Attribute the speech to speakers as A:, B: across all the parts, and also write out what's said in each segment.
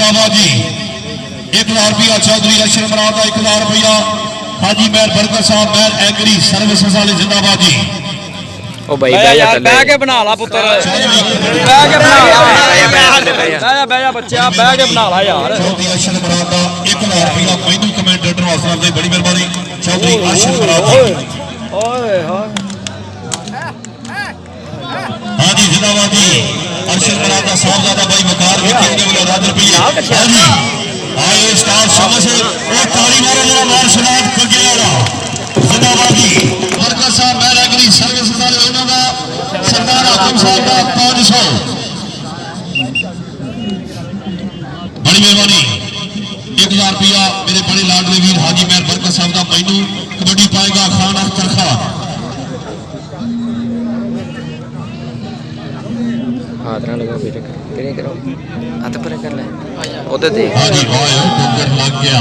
A: जिंदाबाद जी। 1000 रुपया चौधरी अशरफ मराद का 1000 रुपया हाजी मेहर बरकत साहब मेहर एग्री सर्विसेज वाले जिंदाबाद जी।
B: ओ भाई यार बह के बना ला पुत्र, बह के बना ला, बह जा बच्चा, बह के बना ला यार।
A: चौधरी अशरफ मराद का 1000 रुपया मैनू कमेंटेटर हौसला अफजाई बड़ी मेहरबानी चौधरी अशरफ मराद जी।
B: ओए होए
A: हाजी जिंदाबाद जी। अशरफ मराद का साहबजादा भाई वकार विकी ने बोला 1000 रुपया हाजी आए स्टार शमस और ताली मारो जरा मार शनाद कर गया जिंदाबाद जी। बरकत साहब मेहर एग्री सर्विसेज वाले उन्होंने सरदार हाकिम साहब का 500 बड़ी मेहरबानी 1000 रुपया मेरे बड़े लाडले वीर हाजी मेहर बरकत साहब का मैनू कबड्डी पाएगा खान अख्तर खान।
B: हाथ ना लगाओ बेटा, करे करो हाथ पर कर ले उधर देख।
A: हाजी भाई टोकर लग गया।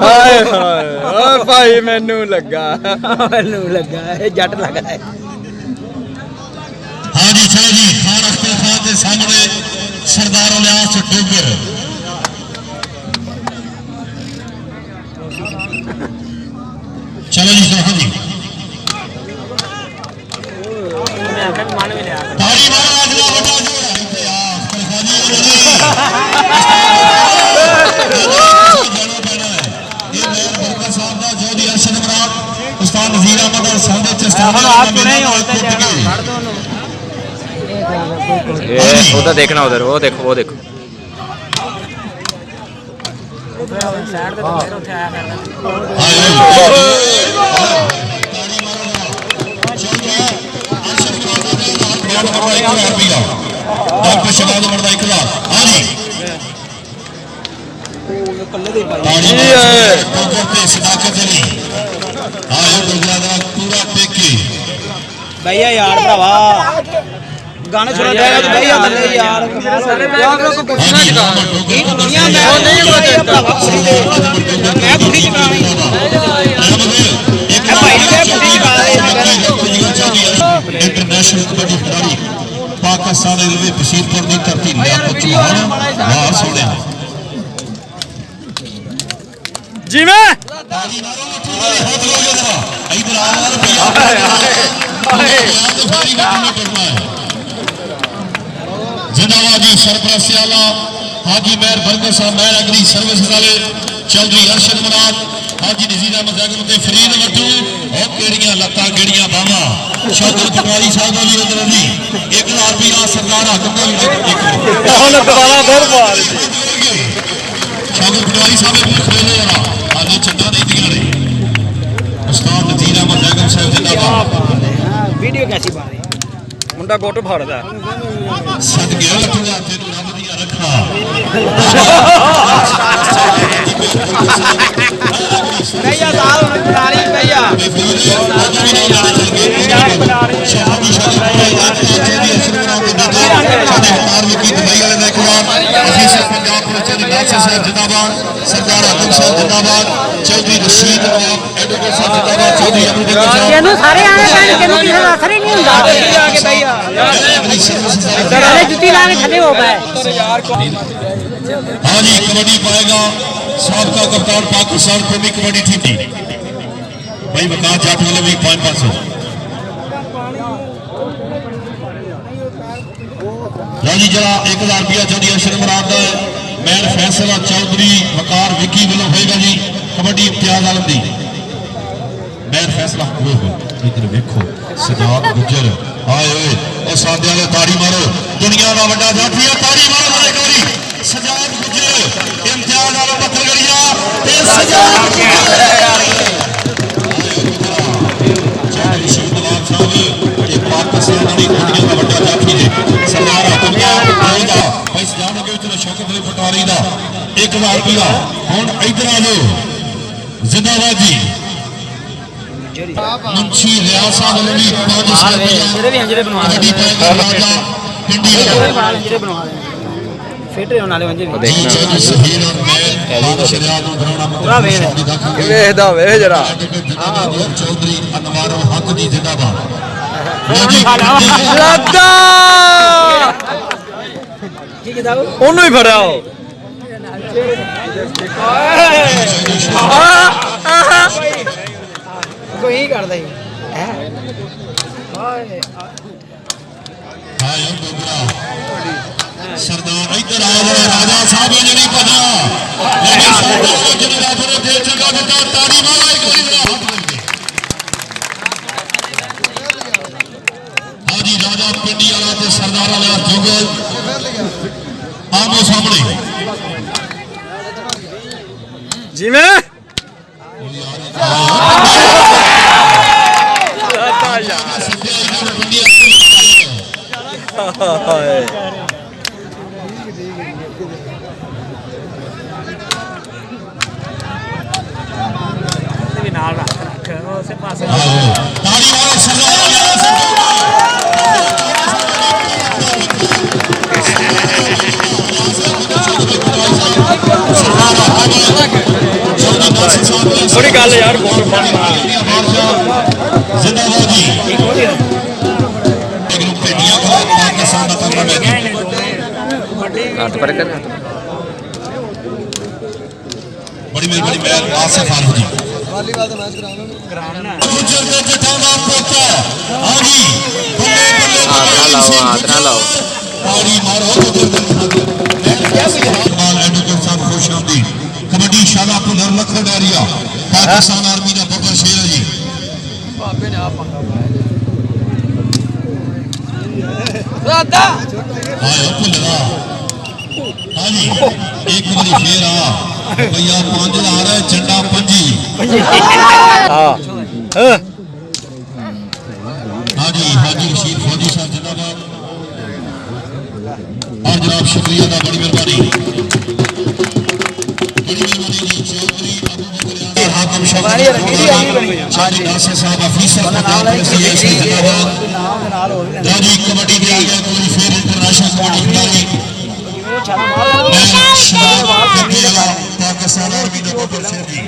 B: हाय हाय ओ भाई मैनू लगा जट लगा है।
A: हाजी चलो जी खान अख्तर खान के सामने सरदार इलियास टोकर। चलो जी सर हाजी ताली मारो अगला बटा जो अख्तर खाजी ये मेहर बरकत साहब का चौधरी अरशद मराद उस्ताद नज़ीर अहमद और साहब चस्तानी
B: उधर देखना, उधर वो देखो, वो देखो।
C: भैया यार भरावा गाने सुना भैया यार
A: इंटरनेशनल कबड्डी खिलाड़ी पाकिस्तान रेलवे बशीरपुर की धरती सोने
B: जी मैं
A: जिंदाबाद जी। सरपरस्त आला हाजी मेहर बरकत साहब मेहर एग्री सर्विसेज वाले चौधरी अरशद मराद हाजी नज़ीर अहमद ज़ैगम ते फरीद वट्टू और केड़ियां लत्तां केड़ियां बावां शौकत पटवारी साहब का भी उधर जी 1000 रुपया सरदार हाकिम का भी शौकत पटवारी साहब ने खेले जरा हाले चंदा नहीं दिया रे उस्ताद नज़ीर अहमद ज़ैगम साहब जिंदाबाद।
C: वीडियो कैसी बन रही
B: मुंडा गोट फाड़दा
A: सदके रखूंगा तेनू रब दिया रखा
C: भैया साहब पुरानी भैया सरदार हाकिम साहब जिंदाबाद चौधरी रशीद एडवोकेट साहब जिंदाबाद चौधरी
D: तेनू सारे आए पैन तेनू किसी का असर ही नहीं हुंदा
C: भैया
D: अरे जुत्ती ला के थले हो गए।
A: हाँ जी कबड्डी पाएगा साबका कप्तान पाकिस्तान कौमी कबड्डी टीम भाई वकार जाट वाले भी 500। लो जी जरा 1000 रुपया चौधरी अशरफ मराद का मेहर फैसला चौधरी वकार विकी वालों होएगा जी कबड्डी इम्तियाज आलम दी मेहर फैसला इधर देखो सजाद गुजर आए हुए और साथ वाले ताड़ी मारो दुनिया का बड़ा जाती है ताड़ी मारो मेरे गोरी सजाद गुजर इम्तियाज आलम पत्थरगढ़िया सजाद पाकिस्तान की दुनिया का बड़ा जाती है सरदार हाकिम शौकत अली पटवारी का 1000 रुपया हुण इधर आ जाओ जिंदाबाद जी। मुंशी रियाज साहब ने भी 500 रुपया कबड्डी पाएगा राजा पिंडी
C: फिट होने वाले वंजे
A: देखना सहीर और मैं बादशाह रियाज नु घराना
C: पूरा
B: वेखदा वे जरा
A: चौधरी अनवार हक जी जिंदाबाद।
B: ਉਹਨੂੰ ਹੀ ਫੜਿਆ ਉਹ
D: ਕੋਈ ਕਰਦਾ ਹੀ
C: ਸਰਦਾਰ ਇੱਧਰ ਆ ਜਿਹੜਾ ਰਾਜਾ ਸਾਹਿਬ ਜਿਹੜੀ ਭਜਾ ਲੇਕਿਨ ਸਰਦਾਰ ਜਿਹੜਾ ਫਿਰ ਦੇ ਜਗ੍ਹਾ ਦਿੱਤਾ ਤਾੜੀ ਮਾਰੋ ਇੱਕ ਵਾਰੀ ਜਰਾ ਹੱਥ ਮਿਲ ਕੇ ਹਾਜੀ ਰਾਜਾ ਪਿੰਡੀ ਵਾਲਾ ਤੇ ਸਰਦਾਰ ਵਾਲਾ ਜੁਗਲ ਆਮੋ ਸਾਹਮਣੇ
B: ਜਿਵੇਂ
D: ਨਾਲ ਰੱਖ ਉਸੇ ਪਾਸੇ
C: ਤਾੜੀ ਮਾਰੋ ਸਰਦਾਰ
B: ਥੋੜੀ ਗੱਲ ਯਾਰ ਫੋਟੋ
C: ਜ਼ਿੰਦਾਬਾਦ ਜੀ ਇੱਕ ਪੇਟੀਆਂ ਪਾਕਿਸਤਾਨ ਦਾ ਕੰਮ ਹੈ
B: ਹੱਥ ਪਰ ਕਰ
C: ਬੜੀ ਮਿਹਰਬਾਨੀ ਮੈਂ ਆਸਿਫ ਆਲਮ ਜੀ ਗੁਜਰ ਦੇ ਜੱਟਾਂ ਦਾ ਪੋਤਾ ਹਾਂਜੀ
B: ਹੱਥ ਨਾ ਲਾਓ
C: ਤਾੜੀ ਮਾਰੋ ਐਡਵੋਕੇਟ ਸਾਹਿਬ ਖੁਸ਼ ਆਮਦੀ ਕਬੱਡੀ ਸ਼ਾਲਾ ਪੁਨਰ ਲੱਖੋ ਡਾਰੀਆ ਪਾਕਿਸਤਾਨ ਆਰਮੀ ਦਾ ਬੱਬਰ ਸ਼ੇਰ ਹੈ ਜੀ
B: ਬਾਬੇ ਨੇ ਆ ਪੰਗਾ ਰਾਦਾ
C: ਆਇਆ ਭੁੱਲਦਾ ਹਾਂਜੀ ਇੱਕ ਵਾਰੀ ਫੇਰ ਆ ਭਈਆ 5 ਲਾ ਰਿਹਾ ਝੰਡਾ 5 ਹਾਂਜੀ ਹਾਜੀ ਰਸ਼ੀਦ ਫੌਜੀ ਸਾਹਿਬ ਜਿੰਦਾਬਾਦ और जनाब शुक्रिया था बड़ी मेहरबानी जी चौधरी अबू बकर हाकिम शफी चौधरी नासिर साहब ऑफिसर जिंदाबाद जी कबड्डी के आगे कोई फिर इंटरनेशनल कबड्डी खिलाड़ी पाकिस्तान आर्मी का बबर शेर जी